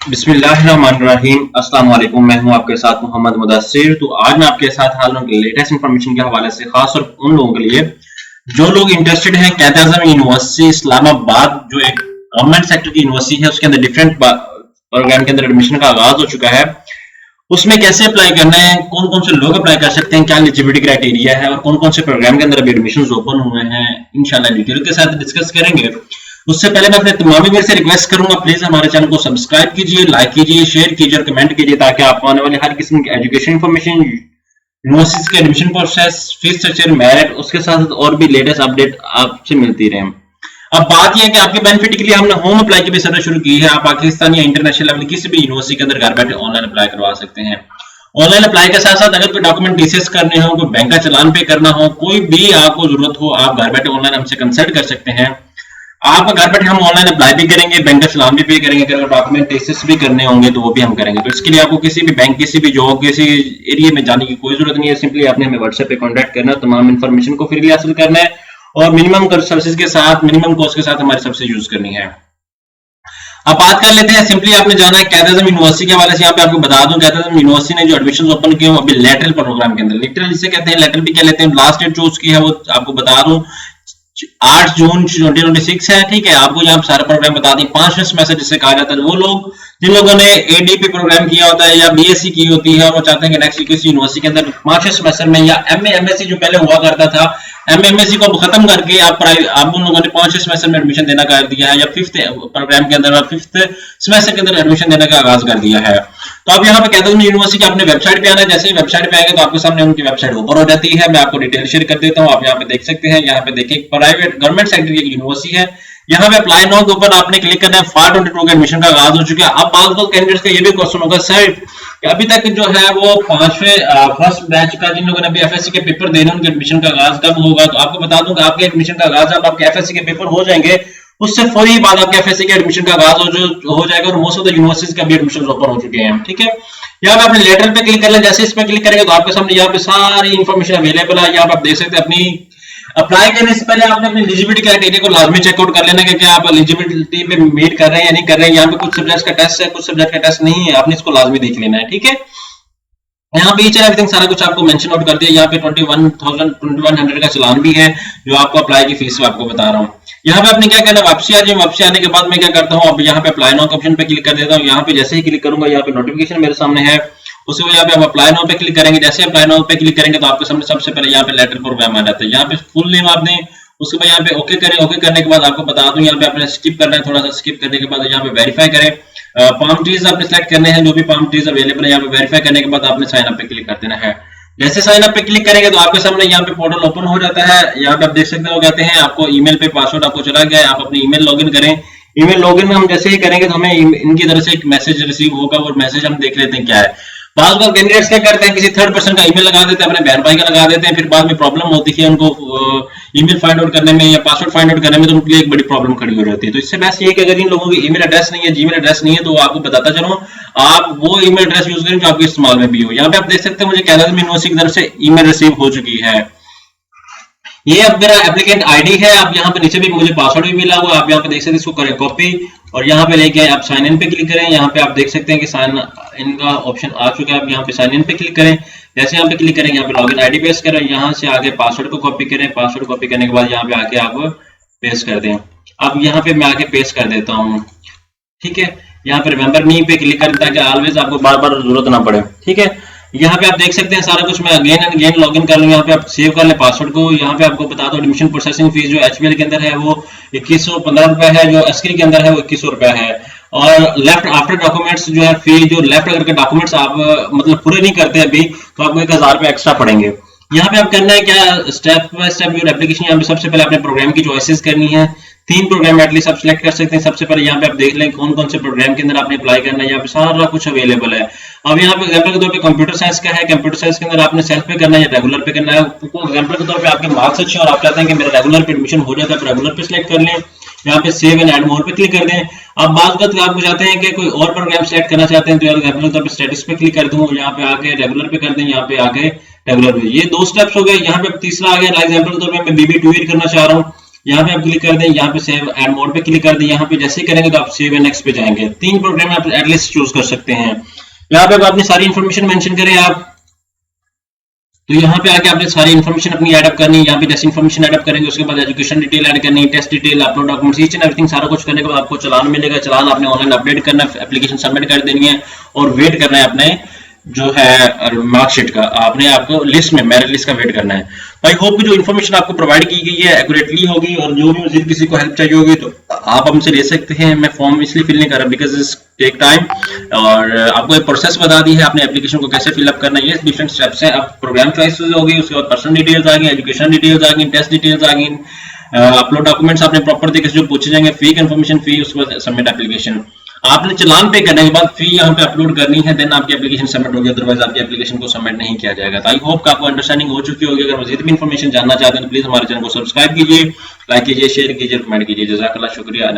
बिस्मिल्लाहिर्रहमानिर्रहीम। अस्सलाम वालेकुम। मैं हूं आपके साथ मोहम्मद मुदस्सिर। तो आज मैं आपके साथ हाल के लेटेस्ट इंफॉर्मेशन के हवाले से खास और उन लोगों के लिए जो लोग इंटरेस्टेड हैं कायद-ए-आज़म यूनिवर्सिटी इस्लामाबाद जो एक गवर्नमेंट सेक्टर की यूनिवर्सिटी है, उसके अंदर डिफरेंट प्रोग्राम के अंदर एडमिशन का आगाज हो चुका है। उसमें कैसे अप्लाई करना है, कौन कौन से लोग अप्लाई कर सकते हैं, क्या एलिजिबिलिटी क्राइटेरिया है और कौन कौन से प्रोग्राम के अंदर अभी एडमिशन ओपन हुए हैं, इंशाल्लाह डिटेल के साथ डिस्कस करेंगे। उससे पहले मैं अपने तमाम व्यूअर्स से रिक्वेस्ट करूंगा, प्लीज हमारे चैनल को सब्सक्राइब कीजिए, लाइक कीजिए, शेयर कीजिए और कमेंट कीजिए ताकि आपको आने वाले हर किस्म की एजुकेशन इंफॉर्मेशन, यूनिवर्सिटी के admission process, fees structure, merit, उसके साथ और भी लेटेस्ट अपडेट आपसे मिलती रहे। अब बात यह है कि आपके बेनिफिट के लिए हमने होम अप्लाई की भी सर्विस शुरू की है। आप पाकिस्तान या इंटरनेशनल लेवल किसी भी यूनिवर्सिटी के अंदर घर बैठे ऑनलाइन अप्लाई करवा सकते हैं। ऑनलाइन अप्लाई के साथ साथ अगर कोई डॉक्यूमेंट डिसेस करने हो, कोई बैंक का चालान पे करना हो, कोई भी आपको जरूरत हो, आप घर बैठे ऑनलाइन हमसे कंसल्ट कर सकते हैं। आप घर बैठे हम ऑनलाइन अप्लाई भी करेंगे, बैंक का चालान भी पे करेंगे, अगर डॉक्यूमेंट डिसेस भी करने होंगे तो वो भी हम करेंगे। तो इसके लिए आपको किसी भी बैंक, किसी भी जॉब, किसी एरिया में जाने की कोई जरूरत नहीं है। सिंपली आपने हमें व्हाट्सएप पे कॉन्टैक्ट करना है, तमाम इन्फॉर्मेशन को फ्रीली हासिल करना है और मिनिमम सर्विसेज के साथ, मिनिमम कॉस्ट के साथ हमारी सर्विस यूज करनी है। अब बात कर लेते हैं, सिंपली आपने जाना है कायद-ए-आज़म यूनिवर्सिटी के हवाले से। यहाँ पे आपको बता दूं, कायद-ए-आज़म यूनिवर्सिटी ने जो एडमिशन ओपन किए अभी लेटरल प्रोग्राम के अंदर, लिटरल जिसे कहते हैं, लेटरल भी कह लेते हैं, लास्ट डेट जो उसकी है वो आपको बता दूं 8 जून 2026 है। ठीक है, आपको यहाँ सारा प्रोग्राम बता दें। 5वें सेमेस्टर जिसे कहा जाता है, वो लोग जिन लोगों ने एडीपी प्रोग्राम किया होता है या बीएससी की होती है और वो चाहते हैं कि नेक्स्ट किसी यूनिवर्सिटी के अंदर 5वें सेमेस्टर में, या एमए एमएससी जो पहले हुआ करता था, एमएमएससी को खत्म करके आप उन लोगों ने 5वें सेमेस्टर में एडमिशन देना कर दिया है, या 5th प्रोग्राम के अंदर 5th सेमेस्टर के अंदर एडमिशन देने का आगाज कर दिया है। तो आप यहाँ पे कहते हैं यूनिवर्सिटी के अपने वेबसाइट पे आना है। जैसे ही वेबसाइट पे आएंगे तो आपके सामने उनकी वेबसाइट ओपन हो जाती है। मैं आपको डिटेल शेयर कर देता हूँ, आप यहाँ पे देख सकते हैं। यहाँ पे देखिए, प्राइवेट गवर्नमेंट सेक्टर की यूनिवर्सिटी है। यहाँ पे अप्लाई नाउ के ऊपर आपने क्लिक करना है। फार 22 का एडमिशन का आगाज हो चुका है। अब बात कैंडिडेट्स का ये भी क्वेश्चन होगा, सर अभी तक जो है वो 5वें फर्स्ट बैच का जिन लोगों ने अभी एफएससी के पेपर देने, उनके एडमिशन का आगाज कब होगा? तो आपको बता दूं कि आपके एडमिशन का आगाज, अब आपके एफएससी के पेपर हो जाएंगे उससे फौरी बाद आपके एफएससी के एडमिशन का आगाज हो जाएगा और मोस्ट ऑफ द यूनिवर्सिटीज का भी एडमिशन ओपन हो चुके हैं। ठीक है, यहाँ पे आपने लेटर पे क्लिक कर लें। जैसे इस पे क्लिक करेंगे तो आपके सामने यहाँ पे सारी इंफॉर्मेशन अवेलेबल है। यहाँ पे आप देख सकते हैं, अपनी अप्लाई करने से पहले आपने अपनी एलिजिबिलिटी क्राइटेरिया को लाजमी चेकआउट कर लेना कि आप एलिजिबिलिटी पे मीट कर रहे हैं या नहीं कर रहे हैं। यहाँ पे कुछ सब्जेक्ट का टेस्ट है, कुछ सब्जेक्ट का टेस्ट नहीं है, आपने इसको लाजमी देख लेना है। ठीक है, यहाँ पे ईच एंड एवरीथिंग सारा कुछ आपको मेंशन आउट कर दिया। यहाँ पे 2100 का चालान भी है जो आपको अप्लाई की फीस आपको बता रहा हूँ। यहाँ पे आपने क्या करना, वापसी आ जाए। वापसी आने के बाद मैं क्या करता हूँ, अब यहाँ पे अप्लाई नाउ के ऑप्शन पे क्लिक कर देता हूँ। यहाँ पे जैसे ही क्लिक करूंगा, यहाँ पे नोटिफिकेशन मेरे सामने है, उसी को यहाँ पे आप अप्लाई नाउ पे क्लिक करेंगे। जैसे अप्लाई नाउ पे क्लिक करेंगे तो आपके सामने सबसे पहले यहाँ पे लेटर प्रोग्राम आ जाता है। यहाँ पे फुल नेम आपने, उसके बाद यहाँ पे ओके करें। ओके करने के बाद आपको बता दूं, यहाँ पे आपने स्किप करना है, थोड़ा सा स्किप करने के बाद यहाँ पे वेरीफाई करें। पाम ट्रीज आपने सेलेक्ट करने हैं, जो भी पाम ट्रीज अवेलेबल है। यहाँ पे वेरीफाई करने के बाद आपने साइन अप पे क्लिक कर देना है। जैसे साइन अप पे क्लिक करेंगे तो आपके सामने यहाँ पे पोर्टल ओपन हो जाता है। यहाँ पे आप देख सकते हो, कहते हैं आपको ईमेल पे पासवर्ड आपको चला गया है, आप अपनी ईमेल लॉगिन करें। ईमेल लॉगिन में हम जैसे ही करेंगे तो हमें इनकी तरफ से एक मैसेज रिसीव होगा और मैसेज हम देख लेते हैं क्या है। बाद में कैंडिडेट्स क्या करते हैं, किसी थर्ड पर्सन का ईमेल लगा देते हैं, अपने बहन भाई का लगा देते हैं, फिर बाद में प्रॉब्लम होती है उनको ईमेल फाइंड आउट करने में या पासवर्ड फाइंड आउट करने में, तो उनके लिए एक बड़ी प्रॉब्लम खड़ी हो जाती है। तो इससे बेस्ट ये है कि अगर इन लोगों की ईमेल एड्रेस नहीं है, जीमेल एड्रेस नहीं है, तो आपको बताता चलो आप वो ईमेल एड्रेस यूज करें जो आपके इस्तेमाल में भी हो। यहाँ पे आप देख सकते हैं, मुझे कायद-ए-आज़म यूनिवर्सिटी की तरफ से ईमेल रिसीव हो चुकी है। ये अब मेरा एप्लीकेंट आईडी है। आप यहाँ पे नीचे भी मुझे पासवर्ड भी मिला हुआ, आप यहाँ पे देख सकते हैं, इसको करें कॉपी और यहाँ पे लेके आप साइन इन पे क्लिक करें। यहाँ पे आप देख सकते हैं कि साइन इन का ऑप्शन आ चुका है। आप यहाँ पे साइन इन पे क्लिक करें। जैसे यहाँ पे क्लिक करेंगे, यहाँ पे लॉगिन आईडी पेस्ट करें, यहाँ से आगे पासवर्ड को कॉपी करें। पासवर्ड कॉपी करने के बाद यहाँ पे आके आप पेस्ट कर दें। अब यहाँ पे मैं आके पेस्ट कर देता हूँ। ठीक है, यहाँ पे रिमेंबर मी पे क्लिक करें ताकि ऑलवेज आपको बार बार जरूरत ना पड़े। ठीक है, यहाँ पे आप देख सकते हैं सारा कुछ मैं अगेन एंड अगेन लॉगिन कर लूँ। यहाँ पे आप सेव कर ले पासवर्ड को। यहाँ पे आपको बता दो, एडमिशन प्रोसेसिंग फीस जो एचबीएल के अंदर है वो 2115 रुपए है, जो एसके के अंदर है वो 2100 रुपए है। और लेफ्ट आफ्टर डॉक्यूमेंट्स जो है फी, जो लेफ्ट अगर के डॉक्यूमेंट्स आप मतलब पूरे नहीं करते अभी, तो आपको 1000 रुपए एक्स्ट्रा पड़ेंगे। यहाँ पे आप करना है क्या, step by step your application. यहाँ पे सबसे पहले आपने प्रोग्राम की चॉइसेस करनी है। 3 प्रोग्राम एटलीस्ट आप सिलेक्ट कर सकते हैं। सबसे पहले यहाँ पे आप देख लें कौन कौन से प्रोग्राम के अंदर आपने अप्लाई करना है। यहाँ पे सारा कुछ अवेलेबल है। अब यहाँ पे एग्जाम्पल के तौर पे कंप्यूटर साइंस का है। कंप्यूटर साइंस के अंदर आपने सेल्फ पे करना है या रेगुलर पे करना है। एग्जाम्पल के तौर पे आपके मार्क्स अच्छे और आप चाहते हैं कि मेरा रेगुलर पे एडमिशन हो जाता है, तो रेगुलर पे सिलेक्ट कर लें। यहाँ पे सेव एंड ऐड मोर पे क्लिक कर दें। अब बात आप चाहते हैं कि कोई और प्रोग्राम सेलेक्ट करना चाहते हैं, तो एग्जाम्पल के तौर पे स्टेटस पे क्लिक कर दूं, यहाँ पे आके रेगुलर पे कर दें, यहाँ पे आके रेगुलर पे। ये 2 स्टेप्स हो गए। यहाँ पे तीसरा आ गया, एग्जाम्पल के तौर पे मैं बीबी 2 करना चाह रहा हूँ, यहाँ पे आप क्लिक कर दें, यहाँ पे सेव एंड मोड पे क्लिक कर दें। यहाँ पे जैसे ही करेंगे तो आप सेव एंड नेक्स्ट पे जाएंगे। 3 प्रोग्राम आप एटलीस्ट चूज कर सकते हैं। यहाँ पे अपनी सारी इन्फॉर्मेशन मेंशन करें आप, तो यहाँ पे आके आपने सारी इन्फॉर्मेशन अपनी ऐड अप करनी है। यहाँ पे जैसे इन्फॉर्मेशन ऐड अप करेंगे उसके बाद एजुकेशन डिटेल ऐड करनी है, test detail, upload documents, each and everything सारा कुछ करने के बाद आपको चालान मिलेगा। चालान आपने ऑनलाइन अपडेट करना है, एप्लीकेशन सबमिट कर देनी है और वेट करना है अपने जो है मार्कशीट का। आपने आपको लिस्ट में मेरिट लिस्ट का वेट करना है। आई होप कि जो इन्फॉर्मेशन आपको प्रोवाइड की गई है एक्यूरेटली होगी, और जो भी मजीद किसी को हेल्प चाहिए होगी तो आप हमसे ले सकते हैं। मैं फॉर्म इसलिए फिल नहीं कर रहा बिकॉज इट्स टेक टाइम, और आपको एक प्रोसेस बता दी है आपने एप्लीकेशन को कैसे फिलअप करना है। ये डिफरेंट स्टेप्स हैं। अब प्रोग्राम चॉइसेस होगी, उसके बाद पर्सनल डिटेल्स आ गई, एजुकेशन डिटेल्स आ गई, टेस्ट डिटेल्स आ गई, अपलोड डॉक्यूमेंट्स आपने प्रॉपर तरीके से जो पूछे जाएंगे, फी कंफर्मेशन फी, उसके बाद सबमिट एप्लीकेशन। आपने चालान पे करने के बाद फी यहाँ पे अपलोड करनी है, देन आपकी एप्लीकेशन सबमिट होगी, अदरवाइज आपकी एप्लीकेशन को सबमिट नहीं किया जाएगा। तो आई होप आपको अंडरस्टैंडिंग हो चुकी होगी। अगर मजीद भी इन्फॉर्मेशन जानना चाहते हैं तो प्लीज हमारे चैनल को सब्सक्राइब कीजिए, लाइक कीजिए, शेयर कीजिए, कमेंट कीजिए। जज़ाकल्लाह, शुक्रिया।